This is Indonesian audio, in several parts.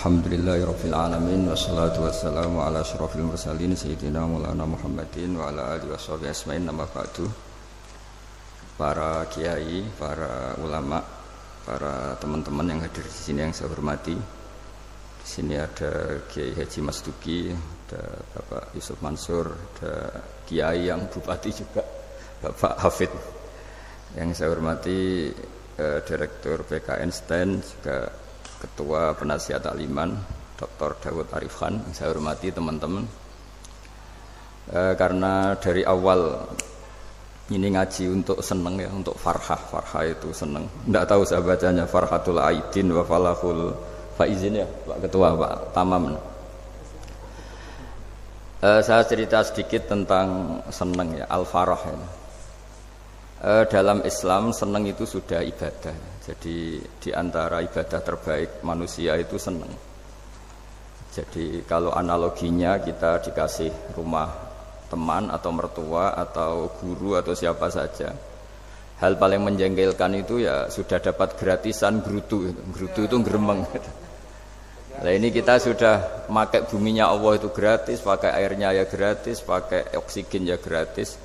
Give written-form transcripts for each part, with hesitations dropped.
Alhamdulillahirabbil alamin wassalatu wassalamu ala asyrofil mursalin sayyidina maulana Muhammadin wa ala alihi washabihi ajmain. Nama ba'du. Para kiai, para ulama, para teman-teman yang hadir di sini yang saya hormati. Di sini ada Kiai Haji Mas Duki, ada Bapak Yusuf Mansur, ada kiai yang bupati juga, Bapak Hafid. Yang saya hormati Direktur BKN STEN, juga Ketua Penasihat Takliman Dr. Dawud Arif Khan. Yang saya hormati teman-teman, karena dari awal ini ngaji untuk seneng ya, untuk farhah itu seneng. Tidak tahu saya bacanya Farhatul Aidin wa Falahul Faizin ya Pak Ketua, Pak Tamam. Saya cerita sedikit tentang seneng ya, al-farah ya. Dalam Islam seneng itu sudah ibadah. Jadi di antara ibadah terbaik manusia itu seneng. Jadi kalau analoginya kita dikasih rumah teman atau mertua atau guru atau siapa saja, hal paling menjengkelkan itu ya sudah dapat gratisan gerutu itu geremeng. Nah ini kita sudah pakai buminya Allah itu gratis, pakai airnya ya gratis, pakai oksigen ya gratis,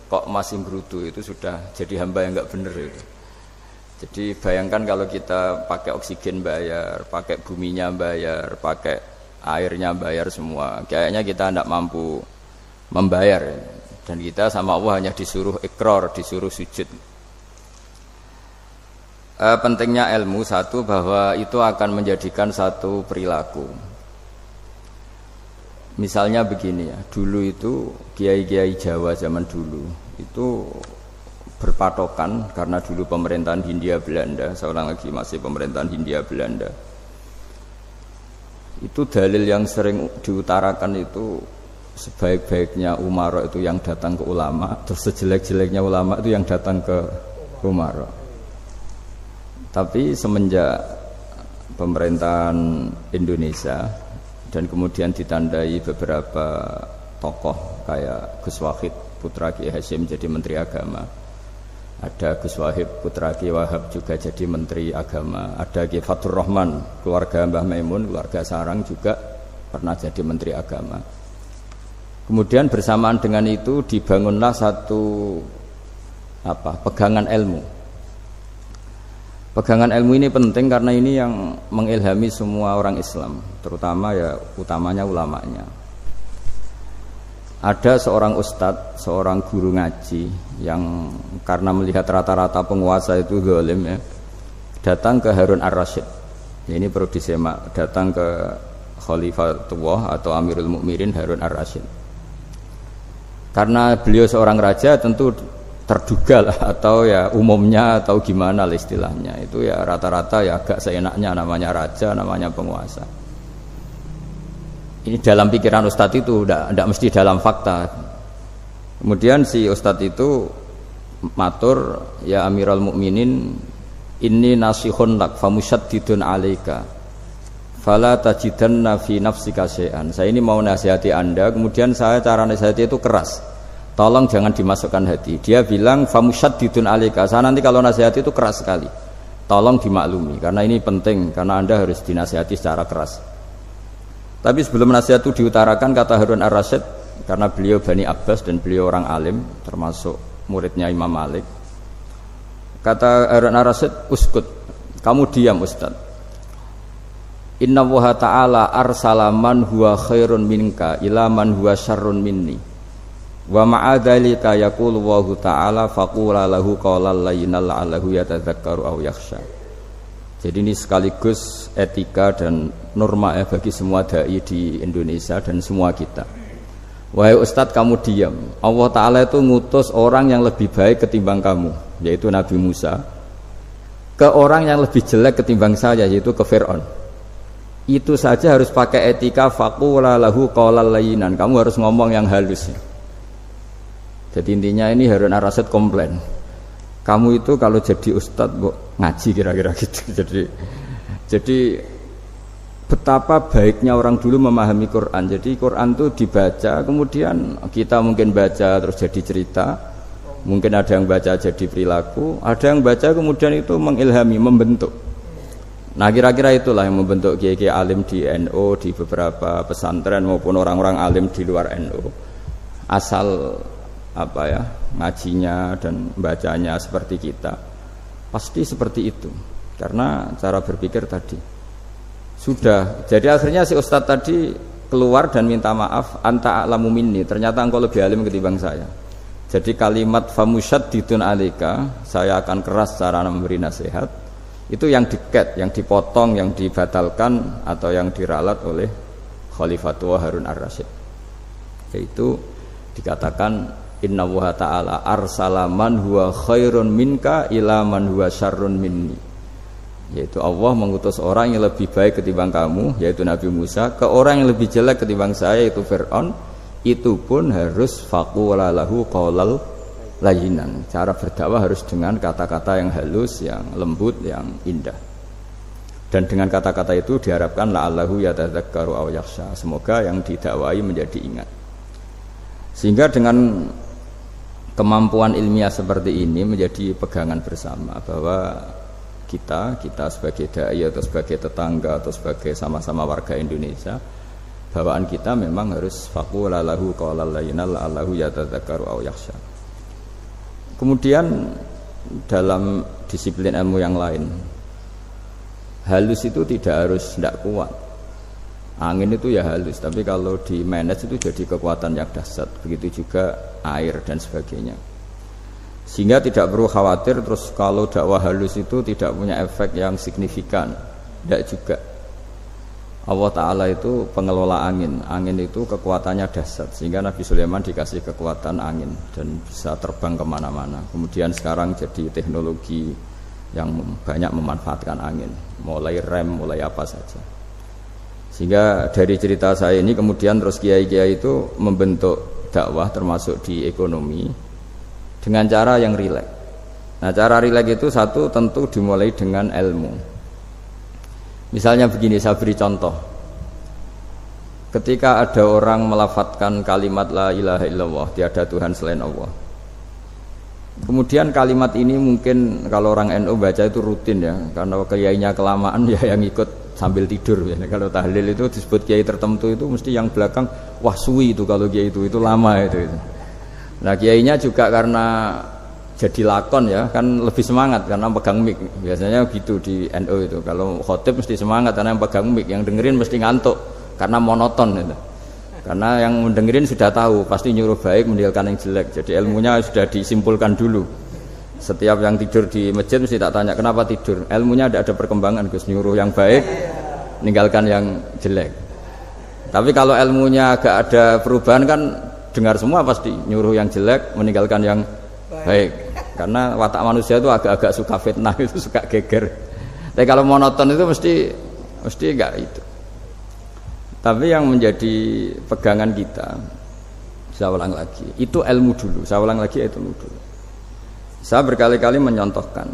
kok masih gerutu, itu sudah jadi hamba yang nggak bener itu. Jadi bayangkan kalau kita pakai oksigen bayar, pakai buminya bayar, pakai airnya bayar semua, kayaknya kita tidak mampu membayar, dan kita sama Allah hanya disuruh ikrar, disuruh sujud. Pentingnya ilmu satu, bahwa itu akan menjadikan satu perilaku. Misalnya begini ya, dulu itu kiai-kiai Jawa zaman dulu itu berpatokan, karena dulu pemerintahan Hindia Belanda, seorang lagi masih pemerintahan Hindia Belanda. Itu dalil yang sering diutarakan itu, sebaik-baiknya umara itu yang datang ke ulama, terus sejelek-jeleknya ulama itu yang datang ke umara. Tapi semenjak pemerintahan Indonesia dan kemudian ditandai beberapa tokoh kayak Gus Wahid putra Kiai Hasyim jadi Menteri Agama, ada Gus Wahid putra Kiai Wahab juga jadi Menteri Agama, ada Kiai Fatur Rahman keluarga Mbah Maimun, keluarga Sarang juga pernah jadi Menteri Agama. Kemudian bersamaan dengan itu dibangunlah satu pegangan ilmu. Pegangan ilmu ini penting karena ini yang mengilhami semua orang Islam, terutama ya utamanya ulamanya. Ada seorang ustadz, seorang guru ngaji yang karena melihat rata-rata penguasa itu zalim ya, datang ke Harun Ar-Rasyid. Ini perlu disemak, datang ke Khalifatullah atau Amirul Mukminin Harun Ar-Rasyid. Karena beliau seorang raja, tentu terduga lah, atau ya umumnya atau gimana lah istilahnya, itu ya rata-rata ya agak seenaknya, namanya raja, namanya penguasa. Ini dalam pikiran ustadz itu, tidak mesti dalam fakta. Kemudian si ustadz itu matur, ya Amirul Mukminin, inni nasihun lak famusyaddidun alaika fala tajidanna fi nafsika syai'an. Saya ini mau nasihati Anda, kemudian saya cara nasihati itu keras, tolong jangan dimasukkan hati. Dia bilang famusyaddidun alaika, saya nanti kalau nasihati itu keras sekali, tolong dimaklumi karena ini penting, karena Anda harus dinasihati secara keras. Tapi sebelum nasihat itu diutarakan, kata Harun Ar-Rasyid, karena beliau Bani Abbas dan beliau orang alim, termasuk muridnya Imam Malik, kata Harun Ar-Rasyid, uskut, kamu diam Ustaz. Inna Allaha ta'ala arsala man huwa khairun minka ila man huwa syarrun minni wa ma'adhalika yaqulu Allahu ta'ala faqula lahu qawlan layyinan la'allahu yatadzakkaru aw yakhsha. Jadi ini sekaligus etika dan norma ya bagi semua dai di Indonesia dan semua kita. Wahai Ustadz, kamu diam. Allah Ta'ala itu ngutus orang yang lebih baik ketimbang kamu, yaitu Nabi Musa, ke orang yang lebih jelek ketimbang saya, yaitu ke Fir'aun. Itu saja harus pakai etika, faqula lahu qawlan layyinan. Kamu harus ngomong yang halus. Jadi intinya ini Harun Ar-Rasyid komplain, kamu itu kalau jadi ustadz ngaji kira-kira gitu. Jadi betapa baiknya orang dulu memahami Quran. Jadi Quran itu dibaca, kemudian kita mungkin baca terus jadi cerita, mungkin ada yang baca jadi perilaku, ada yang baca kemudian itu mengilhami, membentuk. Nah kira-kira itulah yang membentuk kiai-kiai alim di NU, di beberapa pesantren maupun orang-orang alim di luar NU. Asal apa ya, ngajinya dan bacanya seperti kita, pasti seperti itu. Karena cara berpikir tadi sudah. Jadi akhirnya si ustadz tadi keluar dan minta maaf, anta a'lamu minni, ternyata engkau lebih alim ketimbang saya. Jadi kalimat famusyaddidun alika, saya akan keras cara memberi nasihat, itu yang diket, yang dipotong, yang dibatalkan atau yang diralat oleh Khalifatul Harun ar-Rasyid. Yaitu dikatakan inna wa ta'ala arsala man huwa khairun minka ila man huwa syarrun minni. Yaitu Allah mengutus orang yang lebih baik ketimbang kamu, yaitu Nabi Musa, ke orang yang lebih jelek ketimbang saya, yaitu Fir'aun. Itu pun harus faqula lahu qaulal layyinan. Cara berdakwah harus dengan kata-kata yang halus, yang lembut, yang indah. Dan dengan kata-kata itu diharapkan la'allahu yatadzakkaru aw yakhsha. Semoga yang didakwai menjadi ingat. Sehingga dengan kemampuan ilmiah seperti ini menjadi pegangan bersama bahwa kita sebagai dai atau sebagai tetangga atau sebagai sama-sama warga Indonesia, bawaan kita memang harus faqula lahu qaulal layyinan la'allahu yatadzakkaru aw yakhsha. Kemudian dalam disiplin ilmu yang lain, halus itu tidak kuat. Angin itu ya halus, tapi kalau di manage itu jadi kekuatan yang dahsyat. Begitu juga air dan sebagainya. Sehingga tidak perlu khawatir terus kalau dakwah halus itu tidak punya efek yang signifikan. Tidak juga. Allah Ta'ala itu pengelola angin. Angin itu kekuatannya dahsyat, sehingga Nabi Sulaiman dikasih kekuatan angin dan bisa terbang kemana-mana. Kemudian sekarang jadi teknologi yang banyak memanfaatkan angin, mulai rem, mulai apa saja. Sehingga dari cerita saya ini kemudian terus kiai-kiai itu membentuk dakwah termasuk di ekonomi dengan cara yang rileks. Nah cara rileks itu satu tentu dimulai dengan ilmu. Misalnya begini, saya beri contoh. Ketika ada orang melafadzkan kalimat la ilaha illallah, tiada Tuhan selain Allah. Kemudian kalimat ini mungkin kalau orang NU baca itu rutin ya, karena kiainya kelamaan ya yang ikut sambil tidur ya. Kalau tahlil itu disebut kiai tertentu itu mesti yang belakang wah suwi itu kalau kiai itu lama itu. Nah kiainya juga karena jadi lakon ya kan lebih semangat karena pegang mic. Biasanya gitu di NU itu. Kalau khotib mesti semangat karena yang pegang mic, yang dengerin mesti ngantuk karena monoton gitu. Karena yang mendengerin sudah tahu pasti nyuruh baik meninggalkan yang jelek. Jadi ilmunya sudah disimpulkan dulu. Setiap yang tidur di masjid mesti tak tanya kenapa tidur. Ilmunya tidak ada perkembangan, Gus, nyuruh yang baik meninggalkan yang jelek. Tapi kalau ilmunya agak ada perubahan kan dengar semua pasti nyuruh yang jelek meninggalkan yang baik. Karena watak manusia itu agak-agak suka fitnah, itu suka geger. Tapi kalau monoton itu mesti enggak itu. Tapi yang menjadi pegangan kita, saya ulang lagi, itu ilmu dulu. Saya ulang lagi itu ilmu dulu. Saya berkali-kali menyontohkan,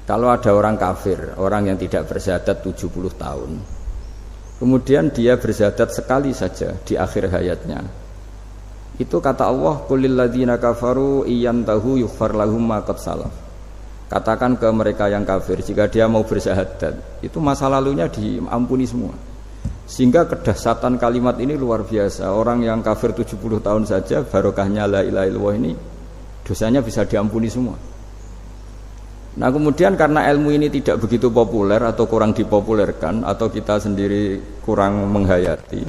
kalau ada orang kafir, orang yang tidak bersyahadat 70 tahun, kemudian dia bersyahadat sekali saja di akhir hayatnya. Itu kata Allah, qulil ladzina kafaru iyantahu yughfar lahum ma qad salaf. Katakan ke mereka yang kafir, jika dia mau bersyahadat, itu masa lalunya diampuni semua. Sehingga kedahsyatan kalimat ini luar biasa. Orang yang kafir 70 tahun saja, barokahnya la ilaha illallah ini, dosanya bisa diampuni semua. Nah kemudian karena ilmu ini tidak begitu populer atau kurang dipopulerkan, atau kita sendiri kurang menghayati,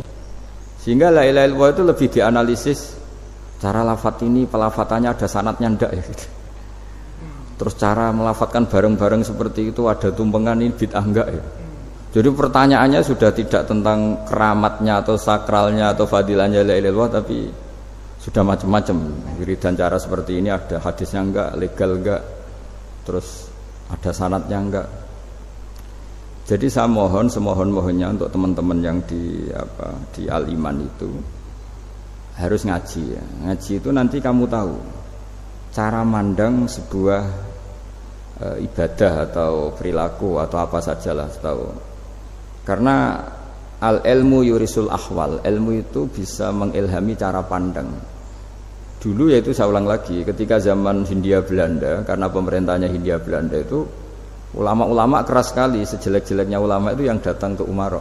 sehingga la ilaha illallah itu lebih dianalisis cara lafadz ini, pelafatannya ada sanadnya ndak ya gitu. Terus cara melafatkan bareng-bareng seperti itu ada tumpengan ini bid'ah enggak ya. Jadi pertanyaannya sudah tidak tentang keramatnya atau sakralnya atau fadilahnya la ilaha illallah, tapi sudah macam-macam. Wiridan cara seperti ini ada hadisnya enggak, legal enggak, terus ada sanadnya enggak. Jadi saya mohon semohon-mohonnya untuk teman-teman yang di Al-Iman itu harus ngaji ya. Ngaji itu nanti kamu tahu cara mandang sebuah ibadah atau perilaku atau apa sajalah tahu. Karena al-ilmu yurisul ahwal, ilmu itu bisa mengilhami cara pandang. Dulu yaitu saya ulang lagi, ketika zaman Hindia Belanda, karena pemerintahnya Hindia Belanda itu Ulama-ulama keras sekali, sejelek-jeleknya ulama itu yang datang ke umara.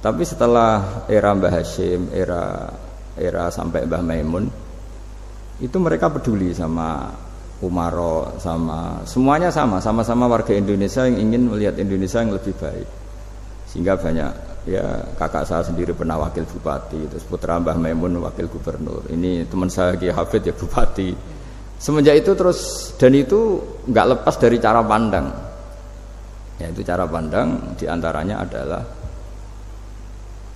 Tapi setelah era Mbah Hashim, era sampai Mbah Maimun, itu mereka peduli sama umara, semuanya sama-sama warga Indonesia yang ingin melihat Indonesia yang lebih baik. Sehingga banyak, ya kakak saya sendiri pernah wakil bupati, terus putra Mbah Maimun wakil gubernur. Ini teman saya Ki Hafid ya bupati. Semenjak itu terus, dan itu nggak lepas dari cara pandang. Yaitu cara pandang diantaranya adalah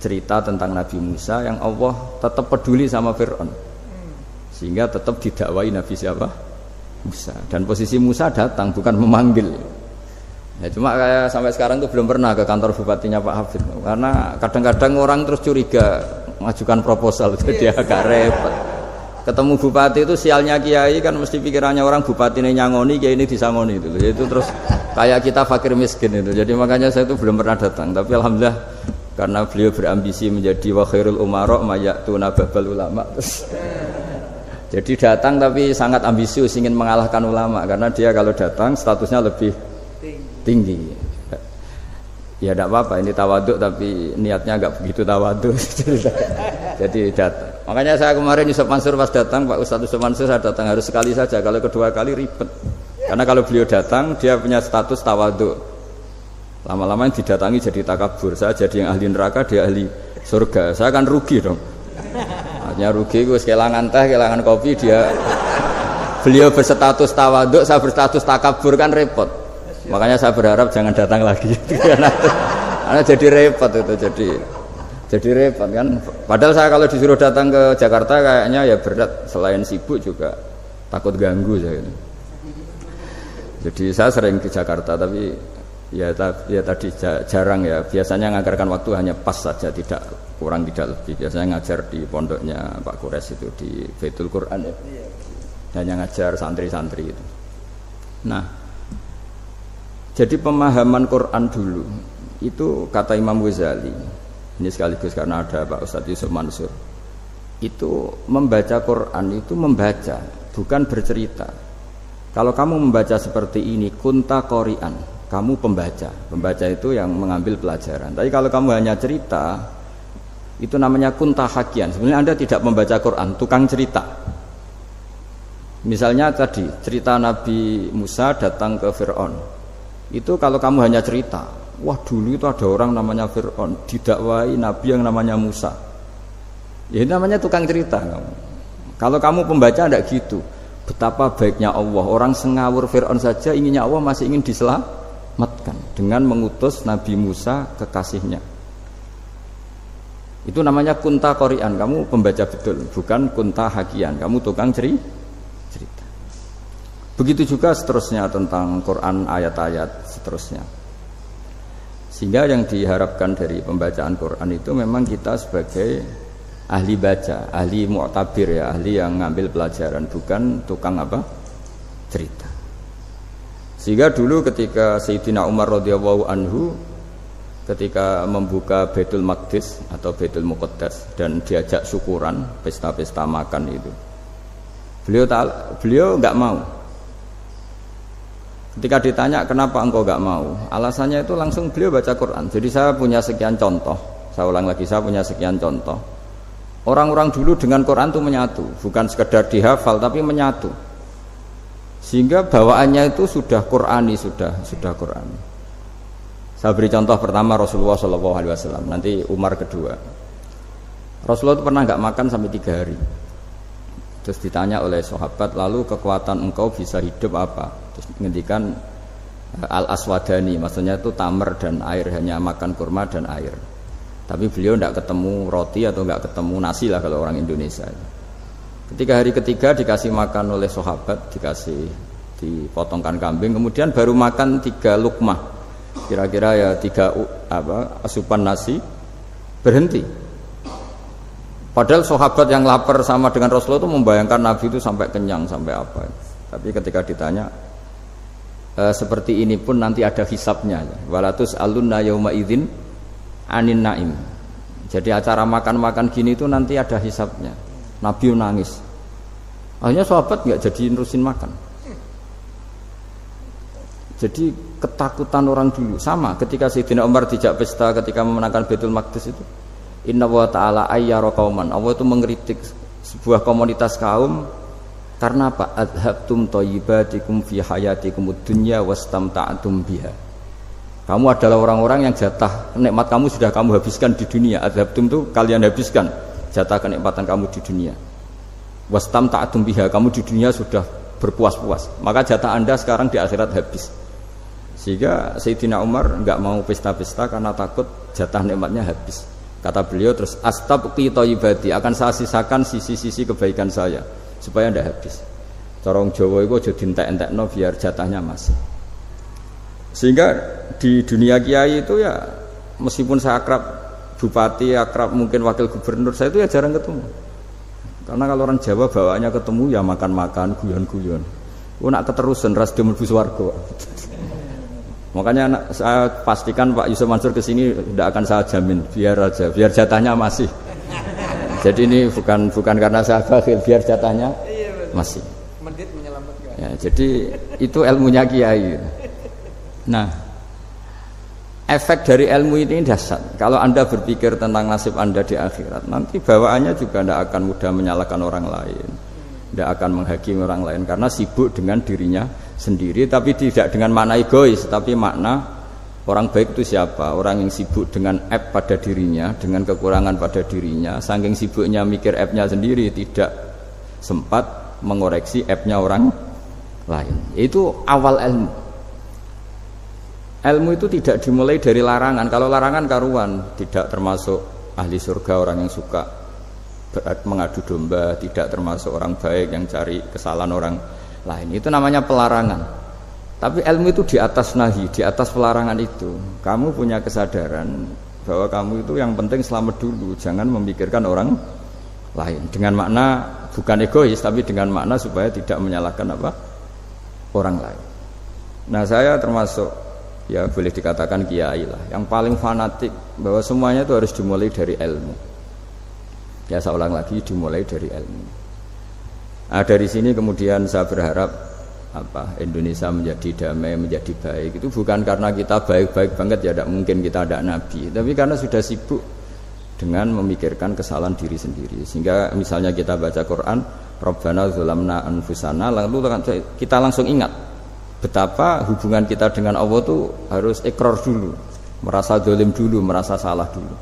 cerita tentang Nabi Musa yang Allah tetap peduli sama Fir'aun, sehingga tetap didakwai Nabi siapa? Musa. Dan posisi Musa datang bukan memanggil. Ya, cuma kayak sampai sekarang tuh belum pernah ke kantor bupatinya Pak Hafid, karena kadang-kadang orang terus curiga mengajukan proposal, jadi agak repot. Ketemu bupati itu sialnya kiai kan mesti pikirannya orang bupati ini nyangoni, kiai ini disangoni itu terus kayak kita fakir miskin itu. Jadi makanya saya itu belum pernah datang. Tapi alhamdulillah karena beliau berambisi menjadi wa khairul umara mayatuna babal ulama. Jadi datang tapi sangat ambisius ingin mengalahkan ulama, karena dia kalau datang statusnya lebih tinggi. Ya tidak apa-apa, ini tawaduk tapi niatnya agak begitu tawaduk. Jadi datang. Makanya saya kemarin Yusuf Mansur pas datang, Pak Ustadz Yusuf Mansur saya datang harus sekali saja, kalau kedua kali ribet. Karena kalau beliau datang dia punya status tawaduk. Lama-lama yang didatangi jadi takabur. Saya jadi yang ahli neraka, dia ahli surga. Saya akan rugi dong. Artinya rugi, gue kehilangan teh, kehilangan kopi, beliau berstatus tawaduk, saya berstatus takabur, kan repot. Makanya saya berharap jangan datang lagi. Karena jadi repot itu, jadi repot kan. Padahal saya kalau disuruh datang ke Jakarta kayaknya ya berat, selain sibuk juga takut ganggu saya. Jadi saya sering ke Jakarta tapi ya tadi jarang ya. Biasanya ngajarkan waktu hanya pas saja, tidak kurang tidak lebih. Biasanya ngajar di pondoknya Pak Kures itu di Baitul Quran ya. Hanya ngajar santri-santri itu. Nah, jadi pemahaman Quran dulu itu kata Imam Ghazali, ini sekaligus karena ada Pak Ustadz Yusuf Mansur, itu membaca Quran itu membaca, bukan bercerita. Kalau kamu membaca seperti ini, kunta qori'an, kamu pembaca. Pembaca itu yang mengambil pelajaran. Tapi kalau kamu hanya cerita, itu namanya kunta hakian. Sebenarnya Anda tidak membaca Quran, tukang cerita. Misalnya tadi cerita Nabi Musa datang ke Fir'aun. Itu kalau kamu hanya cerita, wah dulu itu ada orang namanya Fir'aun didakwai Nabi yang namanya Musa. Ya ini namanya tukang cerita. Kalau kamu pembaca tidak gitu. Betapa baiknya Allah, orang sengawur Fir'aun saja inginnya Allah masih ingin diselamatkan dengan mengutus Nabi Musa kekasihnya. Itu namanya kunta qori'an, kamu pembaca betul, bukan kunta hakian, kamu tukang cerita. Begitu juga seterusnya tentang Quran, ayat-ayat seterusnya. Sehingga yang diharapkan dari pembacaan Quran itu memang kita sebagai ahli baca, ahli mu'tabir ya, ahli yang ngambil pelajaran, bukan tukang apa? Cerita. Sehingga dulu ketika Sayyidina Umar radhiyallahu anhu ketika membuka Baitul Maqdis atau Baitul Muqaddas dan diajak syukuran, pesta-pesta makan itu, beliau enggak mau. Ketika ditanya kenapa engkau enggak mau, alasannya itu langsung beliau baca Quran. Jadi saya punya sekian contoh, saya ulang lagi, saya punya sekian contoh. Orang-orang dulu dengan Quran itu menyatu, bukan sekedar dihafal tapi menyatu. Sehingga bawaannya itu sudah Qurani, sudah Qurani. Saya beri contoh pertama Rasulullah SAW, nanti Umar kedua. Rasulullah itu pernah enggak makan sampai 3 hari. Terus ditanya oleh sahabat, lalu kekuatan engkau bisa hidup apa? Terus menghentikan al-aswadani, maksudnya itu tamar dan air, hanya makan kurma dan air. Tapi beliau tidak ketemu roti atau tidak ketemu nasi lah kalau orang Indonesia. Ketika hari ketiga dikasih makan oleh sahabat, dipotongkan kambing, kemudian baru makan 3 lukmah, kira-kira ya 3 asupan nasi, berhenti. Padahal sahabat yang lapar sama dengan Rasulullah itu membayangkan Nabi itu sampai kenyang, sampai apa. Tapi ketika ditanya, seperti ini pun nanti ada hisabnya. Walatus alunna yauma idzin anin naim. Jadi acara makan-makan gini itu nanti ada hisabnya. Nabi nangis. Akhirnya sahabat nggak jadi nerusin makan. Jadi ketakutan orang dulu sama ketika Sayyidina Umar dijak pesta ketika memenangkan Baitul Maqdis itu. Inna wa ta'ala ayyara qauman. Allah itu mengkritik sebuah komunitas kaum karena apa? Adhabtum thayyibatikum fi hayatikum ad-dunya wastamta'tum biha. Kamu adalah orang-orang yang jatah nikmat kamu sudah kamu habiskan di dunia. Adhabtum itu kalian habiskan jatah kenikmatan kamu di dunia. Wastamta'tum biha, kamu di dunia sudah berpuas-puas. Maka jatah Anda sekarang di akhirat habis. Sehingga Sayyidina Umar enggak mau pesta-pesta karena takut jatah nikmatnya habis. Kata beliau terus astabqi thayyibati, akan saya sisakan sisi-sisi kebaikan saya supaya ndak habis. Corong Jawa itu aja dientek-entekno biar jatahnya masih. Sehingga di dunia kiai itu ya meskipun saya akrab bupati, akrab mungkin wakil gubernur, saya itu ya jarang ketemu. Karena kalau orang Jawa bawaannya ketemu ya makan-makan, guyon-guyon. Nak keterusan ras dia mlebu swarga. Makanya saya pastikan Pak Yusuf Mansur kesini tidak akan saya jamin, biar aja, biar jatahnya masih. Jadi ini bukan karena saya bakhil, biar jatahnya masih. Medit menyelamatkan. Ya, jadi itu ilmunya kiai. Nah, efek dari ilmu ini dahsyat. Kalau Anda berpikir tentang nasib Anda di akhirat, nanti bawaannya juga tidak akan mudah menyalahkan orang lain, tidak akan menghakimi orang lain karena sibuk dengan dirinya sendiri, tapi tidak dengan makna egois, tapi makna orang baik itu siapa? Orang yang sibuk dengan aib pada dirinya, dengan kekurangan pada dirinya, saking sibuknya mikir aibnya sendiri, tidak sempat mengoreksi aibnya orang lain. Itu awal ilmu. Ilmu itu tidak dimulai dari larangan. Kalau larangan karuan, tidak termasuk ahli surga, orang yang suka mengadu domba, tidak termasuk orang baik yang cari kesalahan orang lain. Itu namanya pelarangan. Tapi ilmu itu di atas nahi, di atas pelarangan itu. Kamu punya kesadaran bahwa kamu itu yang penting selamat dulu, jangan memikirkan orang lain. Dengan makna bukan egois, tapi dengan makna supaya tidak menyalahkan orang lain. Nah, saya termasuk ya boleh dikatakan kiai lah, yang paling fanatik bahwa semuanya itu harus dimulai dari ilmu. Ya saya ulang lagi, dimulai dari ilmu. Nah, dari sini kemudian saya berharap Indonesia menjadi damai, menjadi baik. Itu bukan karena kita baik-baik banget, ya tidak mungkin kita ada nabi, tapi karena sudah sibuk dengan memikirkan kesalahan diri sendiri. Sehingga misalnya kita baca Quran, Rabbana dzalamna anfusana, lalu kita langsung ingat betapa hubungan kita dengan Allah itu harus ikrar dulu, merasa zalim dulu, merasa salah dulu.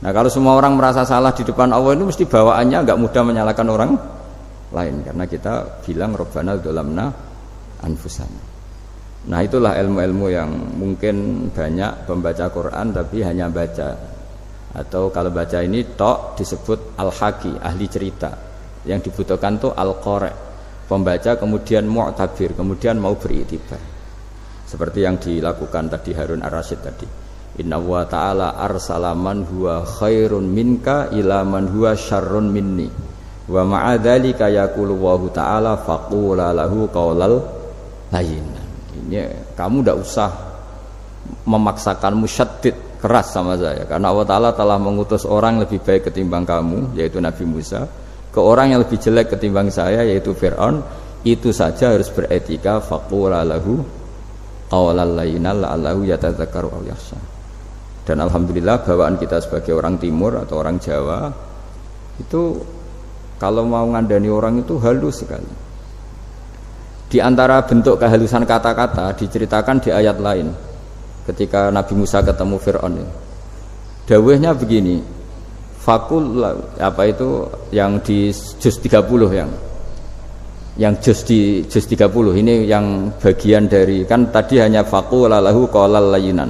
Nah, kalau semua orang merasa salah di depan Allah itu mesti bawaannya enggak mudah menyalahkan orang lain, karena kita bilang Rabbana dzalamna anfusana. Nah, itulah ilmu-ilmu yang mungkin banyak pembaca Quran tapi hanya baca, atau kalau baca ini tok disebut al-haqi, ahli cerita. Yang dibutuhkan tuh al-qari, pembaca kemudian mu'tabir, kemudian mau beriktibar. Seperti yang dilakukan tadi Harun Ar-Rasyid tadi. Inna wa ta'ala arsala man huwa khairun minka ila man huwa syarrun minni. Wa ma'adzalika yaqulu wa ta'ala faqula lahu qaulal layyinan. Ini kamu tidak usah memaksakan musyaddid keras sama saya, karena Allah Ta'ala telah mengutus orang lebih baik ketimbang kamu, yaitu Nabi Musa, ke orang yang lebih jelek ketimbang saya, yaitu Fir'aun. Itu saja harus beretika, faqula lahu qaulal layyinan la'allahu yatadzakkaru aw yakhsha. Dan alhamdulillah bawaan kita sebagai orang timur atau orang Jawa itu kalau mau ngandani orang itu halus sekali. Di antara bentuk kehalusan kata-kata diceritakan di ayat lain. Ketika Nabi Musa ketemu Fir'aun, dawuhnya begini, fakul itu yang di juz 30 yang juz 30 ini yang bagian dari, kan tadi hanya fakul lahu qaulal layyinan.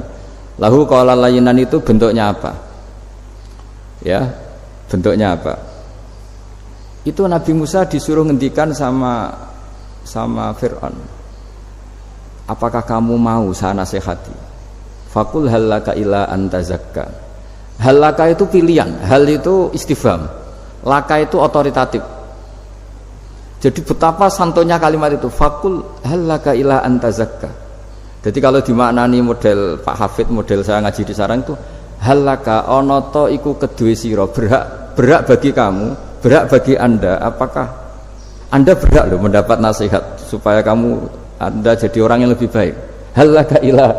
Lahu qaulal layyinan itu bentuknya apa? Ya, bentuknya apa? Itu Nabi Musa disuruh ngendikan sama Fir'aun, apakah kamu mau saya nasihati? Fakul halaka ila antazakka. Halaka itu pilihan, hal itu istifham, laka itu otoritatif. Jadi betapa santonya kalimat itu, fakul halaka ila antazakka. Jadi kalau dimaknani model Pak Hafid, model saya ngaji di sarang itu, halaka onoto iku kedue sira, berhak bagi kamu, berhak bagi Anda, apakah Anda berhak loh mendapat nasihat supaya Anda jadi orang yang lebih baik. halaka ila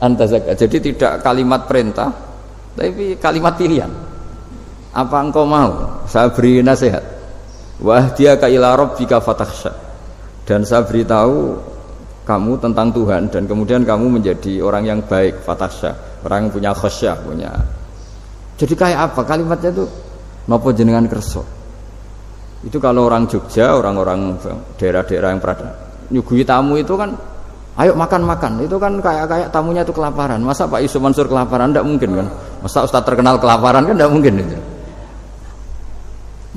antazakka. Jadi tidak kalimat perintah tapi kalimat pilihan. Apa engkau mau saya beri nasihat? Wa ahdiyaka ila rabbika fatakhsha. Dan saya beritahu kamu tentang Tuhan dan kemudian kamu menjadi orang yang baik, fatakhsha, orang yang punya khasyah, punya. Jadi kayak apa kalimatnya itu? Napa jenengan kersa? Itu kalau orang Jogja, orang-orang daerah-daerah yang pada nyuguhi tamu itu kan ayo makan-makan, itu kan kayak tamunya itu kelaparan. Masa Pak Yusuf Mansur kelaparan? Tidak mungkin kan. Masa Ustaz terkenal kelaparan kan tidak mungkin itu.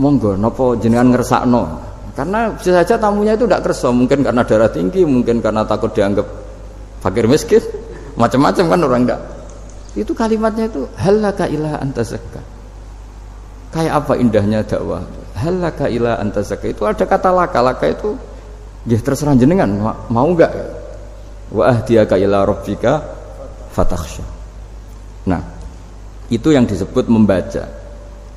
Monggo napa jenengan ngersakno. Karena bisa saja tamunya itu tidak kerso, mungkin karena darah tinggi, mungkin karena takut dianggap fakir miskin, macam-macam kan orang tidak. Itu kalimatnya itu halaka ila antazakka. Kayak apa indahnya dakwah. Halaka ila antazakka itu ada kata laka itu ya terserah jenengan mau enggak. Wa ahdiyaka ila rabbika fatakhsha. Nah, itu yang disebut membaca.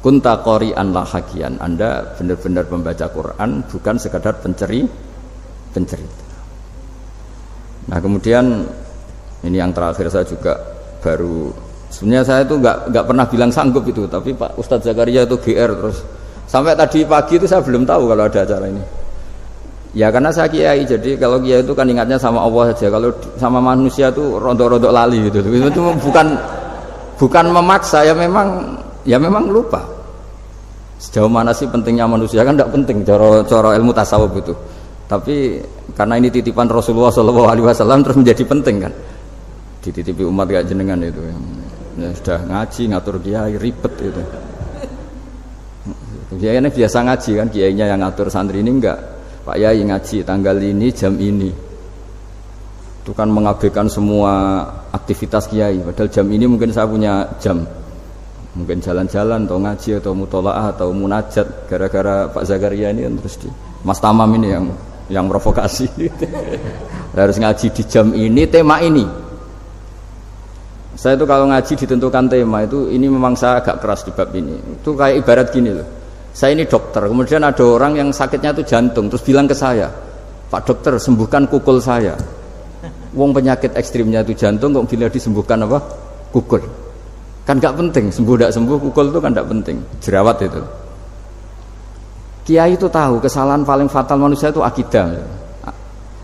Kunta qari'an la hakian. Anda benar-benar membaca Quran, bukan sekadar pencerita. Nah, kemudian ini yang terakhir saya juga baru, sebenarnya saya itu enggak pernah bilang sanggup itu, tapi Pak Ustadz Zakaria itu GR terus. Sampai tadi pagi itu saya belum tahu kalau ada acara ini. Ya karena saya kiai, jadi kalau kiai itu kan ingatnya sama Allah saja. Kalau sama manusia itu rontok-rontok lali gitu. Itu bukan memaksa, ya memang lupa. Sejauh mana sih pentingnya manusia kan tidak penting cara ilmu tasawuf itu. Tapi karena ini titipan Rasulullah SAW terus menjadi penting kan. Dititipi umat kayak jenengan itu. Ya, sudah ngaji ngatur kiai ribet itu. Kiai ini biasa ngaji kan, kiainya yang ngatur, santri ini enggak. Pak Yai ngaji tanggal ini jam ini. Itu kan mengabaikan semua aktivitas kiai. Padahal jam ini mungkin saya punya jam. Mungkin jalan-jalan atau ngaji atau mutolaah atau munajat. Gara-gara Pak Zakaria ini terus di Mas Tamam ini yang provokasi. Harus ngaji di jam ini, tema ini. Saya itu kalau ngaji ditentukan tema itu, ini memang saya agak keras di bab ini. Itu kayak ibarat gini loh. Saya ini dokter, kemudian ada orang yang sakitnya itu jantung, terus bilang ke saya, Pak dokter sembuhkan kukul saya. Wong penyakit ekstrimnya itu jantung, kok bila disembuhkan apa? Kukul. Kan gak penting, sembuh tidak sembuh, kukul itu kan gak penting. Jerawat itu. Kiai itu tahu kesalahan paling fatal manusia itu akidah.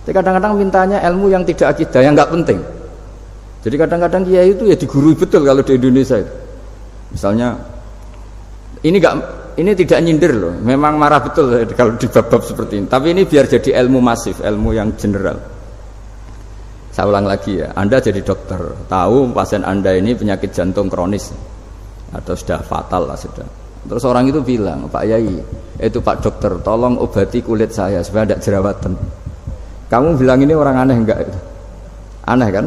Tapi kadang-kadang mintanya ilmu yang tidak akidah, yang gak penting. Jadi kadang-kadang kiai itu ya digurui betul kalau di Indonesia itu. Misalnya, ini tidak nyindir loh, memang marah betul kalau di bab-bab seperti ini. Tapi ini biar jadi ilmu masif, ilmu yang general. Saya ulang lagi ya, Anda jadi dokter, tahu pasien Anda ini penyakit jantung kronis atau sudah fatal lah sudah. Terus orang itu bilang, Pak Yai, itu Pak dokter, tolong obati kulit saya supaya tidak jerawatan. Kamu bilang ini orang aneh enggak itu? Aneh kan?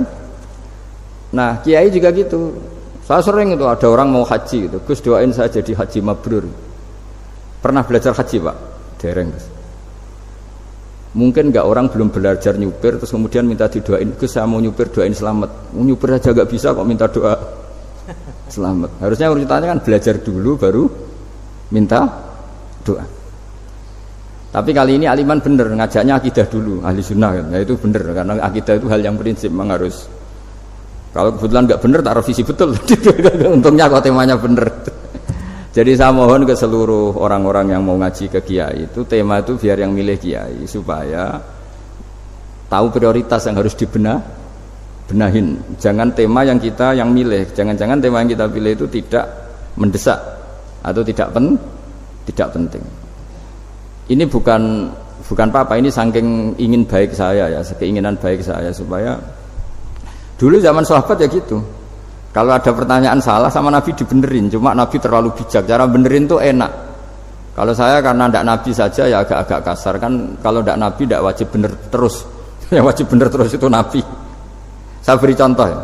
Nah, kiai juga gitu. Saya sering itu ada orang mau haji gitu, Gus doain saya jadi haji mabrur. Pernah belajar haji Pak? Dereng. Mungkin enggak orang belum belajar nyupir terus kemudian minta didoain, Gus saya mau nyupir doain selamat. Mau nyupir aja enggak bisa kok minta doa selamat. Harusnya urutannya kan belajar dulu baru minta doa. Tapi kali ini aliman bener ngajaknya akidah dulu, ahli sunnah kan. Nah itu bener karena akidah itu hal yang prinsip memang harus. Kalau kebetulan enggak bener tak revisi betul. Untungnya kok temanya bener. Jadi saya mohon ke seluruh orang-orang yang mau ngaji ke kiai itu tema itu biar yang milih kiai supaya tahu prioritas yang harus benahin. Jangan tema yang kita yang milih, jangan-jangan tema yang kita pilih itu tidak mendesak atau tidak penting. Ini bukan apa-apa, ini saking ingin baik saya ya, keinginan baik saya supaya dulu zaman sahabat ya gitu. Kalau ada pertanyaan salah sama Nabi dibenerin, cuma Nabi terlalu bijak, cara benerin tuh enak. Kalau saya karena tidak Nabi saja ya agak-agak kasar kan. Kalau tidak Nabi tidak wajib bener terus. Yang wajib bener terus itu Nabi. Saya beri contoh ya.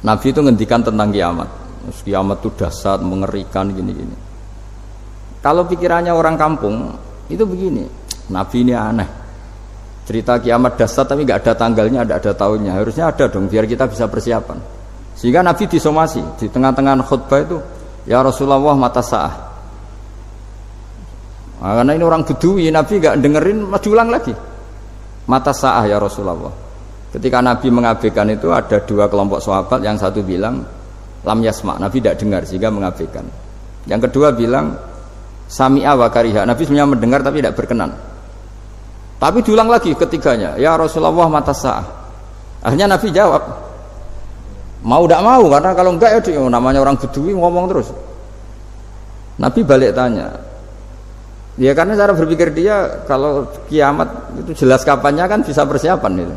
Nabi itu ngendikan tentang kiamat. Kiamat itu dahsyat, mengerikan gini-gini. Kalau pikirannya orang kampung itu begini, Nabi ini aneh. Cerita kiamat dahsyat tapi nggak ada tanggalnya, ada tahunnya. Harusnya ada dong biar kita bisa persiapan. Sehingga Nabi disomasi di tengah-tengah khutbah itu, ya Rasulullah mata sa'ah. Nah, karena ini orang Bedui, Nabi nggak dengerin, maju ulang lagi. Mata sa'ah ya Rasulullah. Ketika Nabi mengabaikan itu ada dua kelompok sahabat, yang satu bilang lam yasma, Nabi tidak dengar sehingga mengabaikan. Yang kedua bilang sami'a wa kariha, Nabi sebenarnya mendengar tapi tidak berkenan. Tapi diulang lagi ketiganya, ya Rasulullah mata sa'ah. Akhirnya Nabi jawab, mau tidak mau, karena kalau enggak ya namanya orang Bedui ngomong terus. Nabi balik tanya, ya karena cara berpikir dia kalau kiamat itu jelas kapannya kan bisa persiapan itu.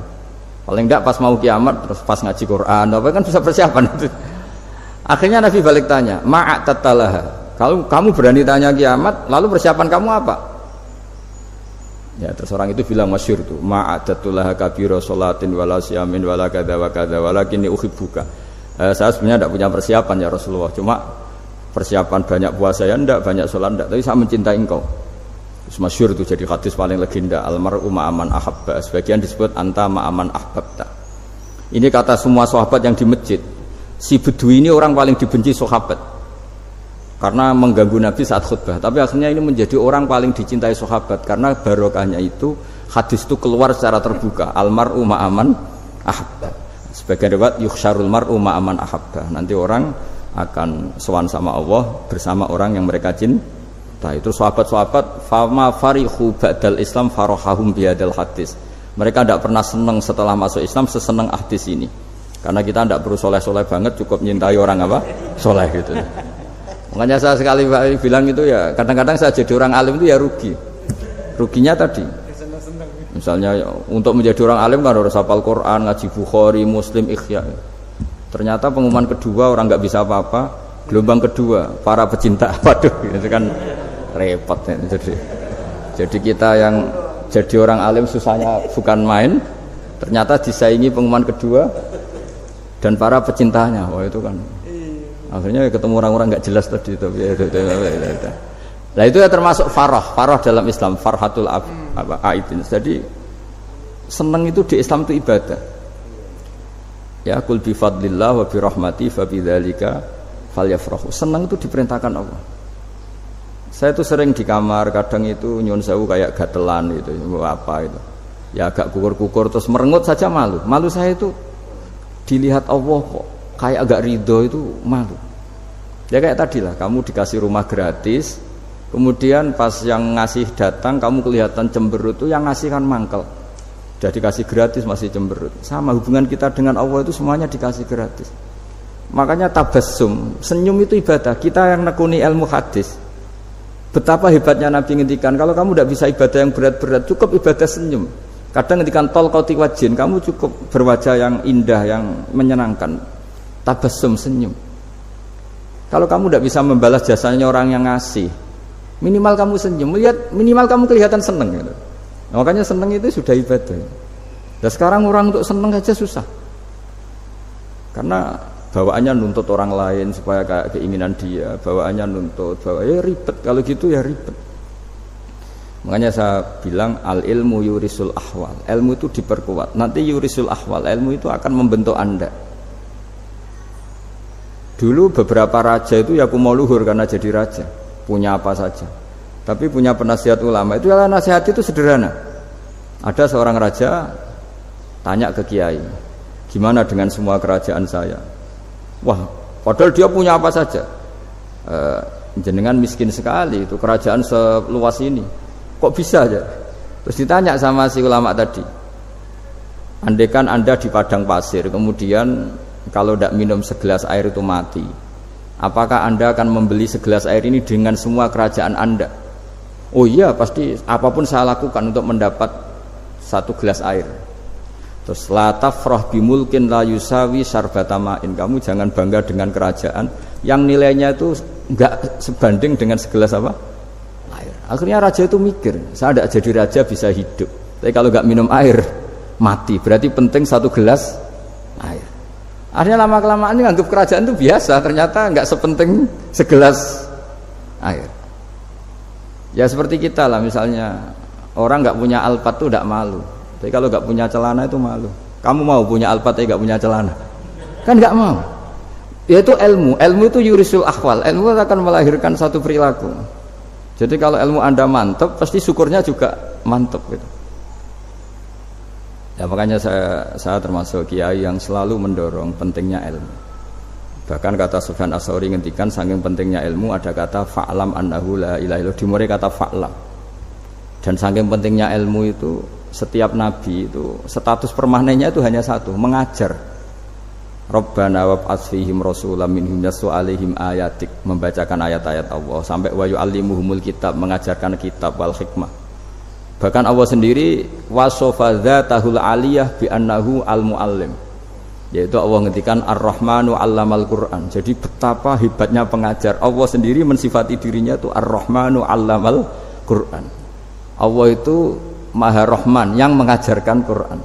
Paling enggak pas mau kiamat terus pas ngaji Quran apa kan bisa persiapan itu. Akhirnya Nabi balik tanya, ma'atatalaha, kalau kamu berani tanya kiamat lalu persiapan kamu apa? Ya terus orang itu bilang masyhur tuh, ma'atatulaha kabira sholatin wala siyamin wala kadza wa kadza walakinni uhibbuka. Saya sebenarnya tidak punya persiapan ya Rasulullah, cuma persiapan banyak puasa ya enggak, banyak sholat enggak, tapi saya mencintai engkau. Terus masyhur itu jadi hadis paling legenda, almar'u ma'aman ahabba, sebagian disebut anta ma'aman ahbabta. Ini kata semua sahabat yang di masjid. Si Bedui ini orang paling dibenci sahabat karena mengganggu Nabi saat khutbah, tapi akhirnya ini menjadi orang paling dicintai sahabat karena barokahnya itu hadis itu keluar secara terbuka, almar'u ma'aman ahabba. Sebagian riwayat yuhsyarul mar'u ma'aman ahabba, nanti orang akan sowan sama Allah bersama orang yang mereka cinta. Itu sahabat-sahabat fama farihu ba'dal Islam farahahum bihadal hadis, mereka tidak pernah senang setelah masuk Islam sesenang hadis ini, karena kita tidak perlu soleh-soleh banget, cukup nyintai orang apa soleh gitu. Makanya saya sekali bilang itu ya, kadang-kadang saya jadi orang alim itu ya ruginya tadi. Misalnya untuk menjadi orang alim kan harus hafal Quran, ngaji Bukhari, Muslim, Ikhya. Ternyata pengumuman kedua orang nggak bisa apa-apa, gelombang kedua para pecinta, waduh itu kan repot ya. Jadi kita yang jadi orang alim susahnya bukan main, ternyata disaingi pengumuman kedua dan para pecintanya, wah itu kan akhirnya ketemu orang-orang nggak jelas tadi itu. Nah itu ya termasuk farah dalam Islam, farhatul aidin. Jadi seneng itu di Islam itu ibadah. Ya kul bi fadlillah wa bi rahmati fa bidzalika falyafrahu. Seneng itu diperintahkan Allah. Saya itu sering di kamar, kadang itu nyun sewu kayak gatelan itu, apa itu. Ya agak kukur-kukur terus merengut saja malu. Malu saya itu dilihat Allah kok kayak agak ridho, itu malu. Ya kayak tadi lah, kamu dikasih rumah gratis, kemudian pas yang ngasih datang kamu kelihatan cemberut, itu yang ngasih kan mangkel. Sudah dikasih gratis masih cemberut. Sama hubungan kita dengan Allah itu semuanya dikasih gratis. Makanya tabassum, senyum itu ibadah. Kita yang nekuni ilmu hadis, betapa hebatnya Nabi ngendikan, kalau kamu tidak bisa ibadah yang berat-berat, cukup ibadah senyum. Kadang ngendikan tol qati wajhin, kamu cukup berwajah yang indah, yang menyenangkan. Tabassum, senyum. Kalau kamu tidak bisa membalas jasanya orang yang ngasih, minimal kamu senyum, lihat minimal kamu kelihatan seneng gitu. Nah, makanya seneng itu sudah ibadah. Dan sekarang orang untuk seneng saja susah, karena bawaannya nuntut orang lain supaya kayak keinginan dia, bawaannya nuntut, ya ribet. Kalau gitu ya ribet. Makanya saya bilang al ilmu yurisul ahwal, ilmu itu diperkuat. Nanti yurisul ahwal, ilmu itu akan membentuk Anda. Dulu beberapa raja itu ya mau luhur karena jadi raja, punya apa saja. Tapi punya penasihat ulama, itu ya nasihat itu sederhana. Ada seorang raja tanya ke kiai, gimana dengan semua kerajaan saya? Wah, padahal dia punya apa saja. Jenengan miskin sekali, itu kerajaan seluas ini, kok bisa aja? Terus ditanya sama si ulama tadi, andaikan Anda di padang pasir, kemudian kalau tidak minum segelas air itu mati, apakah Anda akan membeli segelas air ini dengan semua kerajaan Anda? Oh iya, pasti apapun saya lakukan untuk mendapat satu gelas air. Terus la tafrah bimulkin la yusawi sarbatamain, kamu jangan bangga dengan kerajaan yang nilainya itu enggak sebanding dengan segelas apa? Air. Akhirnya raja itu mikir, saya tidak jadi raja bisa hidup, tapi kalau enggak minum air mati, berarti penting satu gelas air. Akhirnya lama-kelamaan ini anggap kerajaan itu biasa, ternyata enggak sepenting segelas air. Ya seperti kita lah, misalnya orang enggak punya alpat itu enggak malu, tapi kalau enggak punya celana itu malu. Kamu mau punya alpat tapi enggak punya celana? Kan enggak mau. Yaitu ilmu itu yurisul ahwal, ilmu akan melahirkan satu perilaku. Jadi kalau ilmu Anda mantap, pasti syukurnya juga mantap gitu. Ya makanya saya termasuk kiai yang selalu mendorong pentingnya ilmu. Bahkan kata Sufyan Ats-Tsauri ngendikan saking pentingnya ilmu ada kata fa'lam annahu la ilaha illallah, dimulai kata fa'lam. Dan saking pentingnya ilmu itu setiap nabi itu status permanennya itu hanya satu, mengajar. Rabbana wab'ats fihim rasulam minhum yatlu 'alaihim ayatik, membacakan ayat-ayat Allah sampai wa yu'allimuhumul kitab, mengajarkan kitab wal hikmah. Bahkan Allah sendiri wasofa dzatahul aliyah bi annahu al-muallim. Yaitu Allah ngendikan Ar-Rahmanu 'allamal Qur'an. Jadi betapa hebatnya pengajar. Allah sendiri mensifati dirinya itu Ar-Rahmanu 'allamal Qur'an. Allah itu Maha Rahman yang mengajarkan Quran.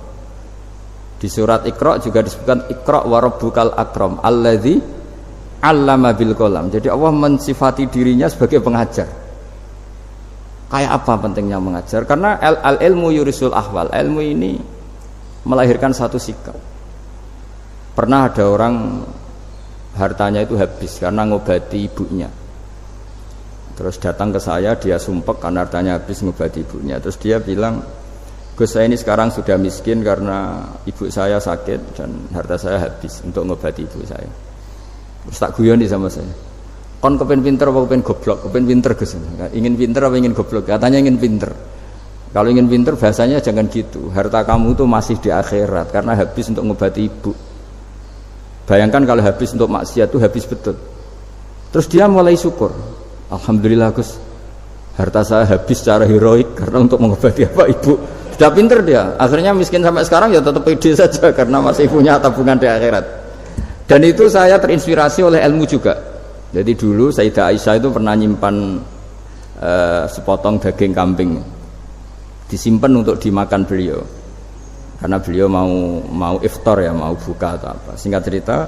Di surat Iqra juga disebutkan Iqra wa rabbukal akram alladzi 'allama bil qalam. Jadi Allah mensifati dirinya sebagai pengajar. Kayak apa pentingnya mengajar? Karena al-ilmu yurisul ahwal. Ilmu ini melahirkan satu sikap. Pernah ada orang hartanya itu habis karena ngobati ibunya. Terus datang ke saya, dia sumpek karena hartanya habis ngobati ibunya. Terus dia bilang, Gus, saya ini sekarang sudah miskin karena ibu saya sakit dan harta saya habis untuk ngobati ibu saya. Terus tak guyoni sama saya, kon kepen pinter apa kepen goblok? Kepen pinter Gus. Ingin pinter apa ingin goblok? Katanya ingin pinter. Kalau ingin pinter bahasanya jangan gitu. Harta kamu itu masih di akhirat karena habis untuk ngobati ibu. Bayangkan kalau habis untuk maksiat itu habis betul. Terus dia mulai syukur. Alhamdulillah Gus, harta saya habis secara heroik karena untuk mengobati apa ibu. Sudah pinter dia. Akhirnya miskin sampai sekarang ya tetap pede saja karena masih punya tabungan di akhirat. Dan itu saya terinspirasi oleh ilmu juga. Jadi dulu Sayyidah Aisyah itu pernah nyimpan sepotong daging kambing, disimpan untuk dimakan beliau, karena beliau mau iftar ya, mau buka atau apa. Singkat cerita,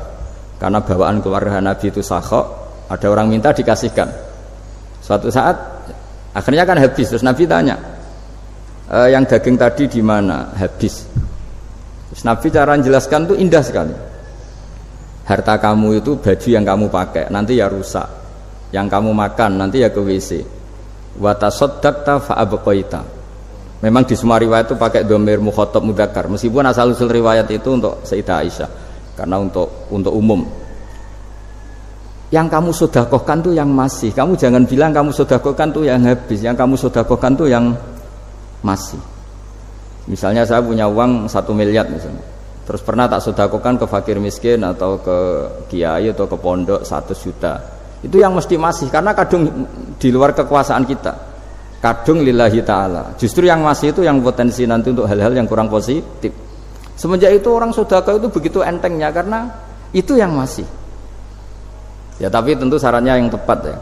karena bawaan keluarga Nabi itu sakhok, ada orang minta dikasihkan. Suatu saat akhirnya kan habis, terus Nabi tanya, yang daging tadi di mana? Habis. Terus Nabi cara menjelaskan itu indah sekali. Harta kamu itu baju yang kamu pakai nanti ya rusak, yang kamu makan nanti ya ke WC. Wa tasaddaqta fa abqaita. Memang di semua riwayat itu pakai dhamir mukhatab mudzakkar, meskipun asal usul riwayat itu untuk Sayyidah Aisyah karena untuk umum. Yang kamu sedekahkan tuh yang masih. Kamu jangan bilang kamu sedekahkan tuh yang habis. Yang kamu sedekahkan tuh yang masih. Misalnya saya punya uang 1 miliar misalnya. Terus pernah tak sedekahkan ke fakir miskin atau ke kiai atau ke pondok 100 juta. Itu yang mesti masih, karena kadung di luar kekuasaan kita. Kadung lillahi ta'ala. Justru yang masih itu yang potensi nanti untuk hal-hal yang kurang positif. Semenjak itu orang sedekah itu begitu entengnya karena itu yang masih. Ya tapi tentu syaratnya yang tepat ya.